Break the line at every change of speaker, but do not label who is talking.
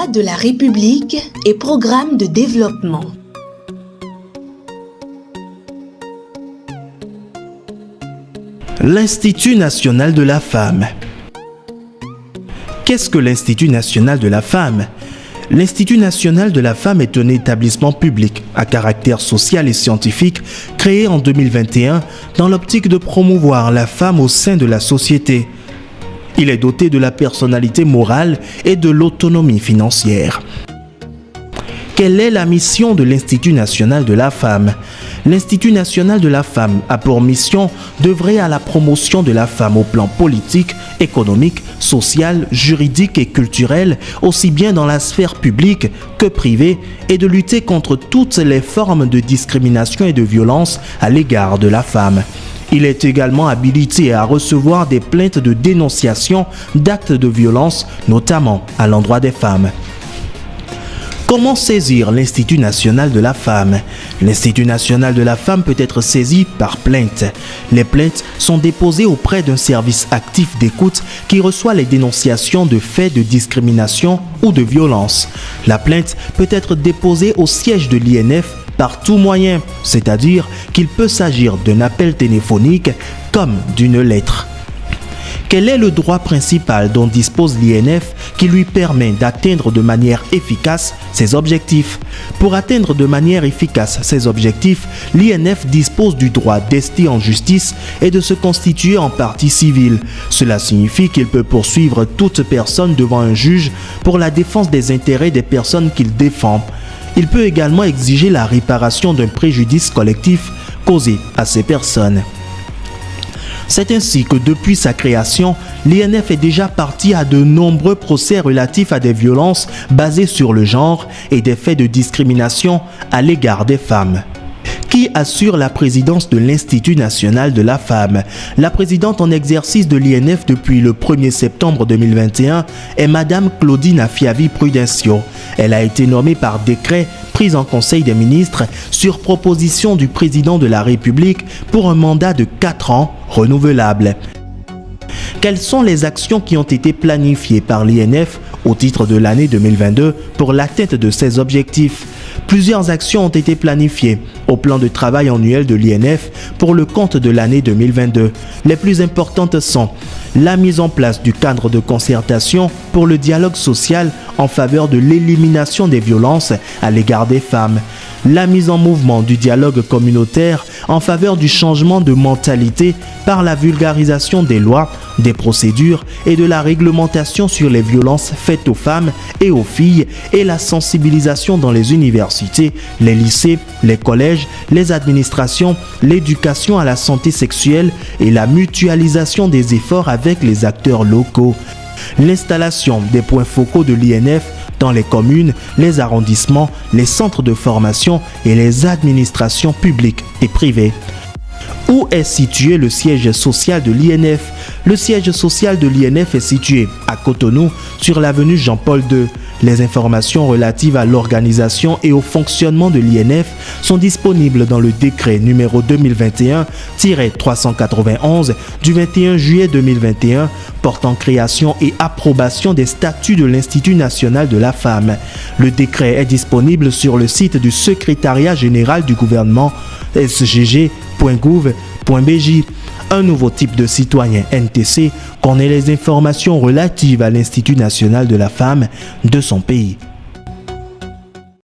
Loi de la République et programme de développement.
L'Institut national de la femme. Qu'est-ce que l'Institut national de la femme ? L'Institut national de la femme est un établissement public à caractère social et scientifique créé en 2021 dans l'optique de promouvoir la femme au sein de la société. Il est doté de la personnalité morale et de l'autonomie financière. Quelle est la mission de l'Institut national de la femme ? L'Institut national de la femme a pour mission d'œuvrer à la promotion de la femme au plan politique, économique, social, juridique et culturel, aussi bien dans la sphère publique que privée, et de lutter contre toutes les formes de discrimination et de violence à l'égard de la femme. Il est également habilité à recevoir des plaintes de dénonciation d'actes de violence, notamment à l'endroit des femmes. Comment saisir l'Institut national de la femme ? L'Institut national de la femme peut être saisi par plainte. Les plaintes sont déposées auprès d'un service actif d'écoute qui reçoit les dénonciations de faits de discrimination ou de violence. La plainte peut être déposée au siège de l'INF par tout moyen, c'est-à-dire qu'il peut s'agir d'un appel téléphonique comme d'une lettre. Quel est le droit principal dont dispose l'INF qui lui permet d'atteindre de manière efficace ses objectifs ? Pour atteindre de manière efficace ses objectifs, l'INF dispose du droit d'ester en justice et de se constituer en partie civile. Cela signifie qu'il peut poursuivre toute personne devant un juge pour la défense des intérêts des personnes qu'il défend. Il peut également exiger la réparation d'un préjudice collectif causé à ces personnes. C'est ainsi que depuis sa création, l'INF est déjà partie à de nombreux procès relatifs à des violences basées sur le genre et des faits de discrimination à l'égard des femmes. Qui assure la présidence de l'Institut national de la femme ? La présidente en exercice de l'INF depuis le 1er septembre 2021 est Madame Claudine Afiavi-Prudencio. Elle a été nommée par décret pris en Conseil des ministres sur proposition du président de la République pour un mandat de 4 ans renouvelable. Quelles sont les actions qui ont été planifiées par l'INF au titre de l'année 2022 pour l'atteinte de ces objectifs ? Plusieurs actions ont été planifiées au plan de travail annuel de l'INF pour le compte de l'année 2022. Les plus importantes sont la mise en place du cadre de concertation pour le dialogue social en faveur de l'élimination des violences à l'égard des femmes, la mise en mouvement du dialogue communautaire en faveur du changement de mentalité par la vulgarisation des lois, des procédures et de la réglementation sur les violences faites aux femmes et aux filles et la sensibilisation dans les universités, les lycées, les collèges, les administrations, l'éducation à la santé sexuelle et la mutualisation des efforts avec les acteurs locaux. L'installation des points focaux de l'INF dans les communes, les arrondissements, les centres de formation et les administrations publiques et privées. Où est situé le siège social de l'INF ? Le siège social de l'INF est situé à Cotonou, sur l'avenue Jean-Paul II. Les informations relatives à l'organisation et au fonctionnement de l'INF sont disponibles dans le décret numéro 2021-391 du 21 juillet 2021 portant création et approbation des statuts de l'Institut national de la femme. Le décret est disponible sur le site du Secrétariat général du gouvernement sgg.gouv.bj. Un nouveau type de citoyen NTC connaît les informations relatives à l'Institut national de la femme de son pays.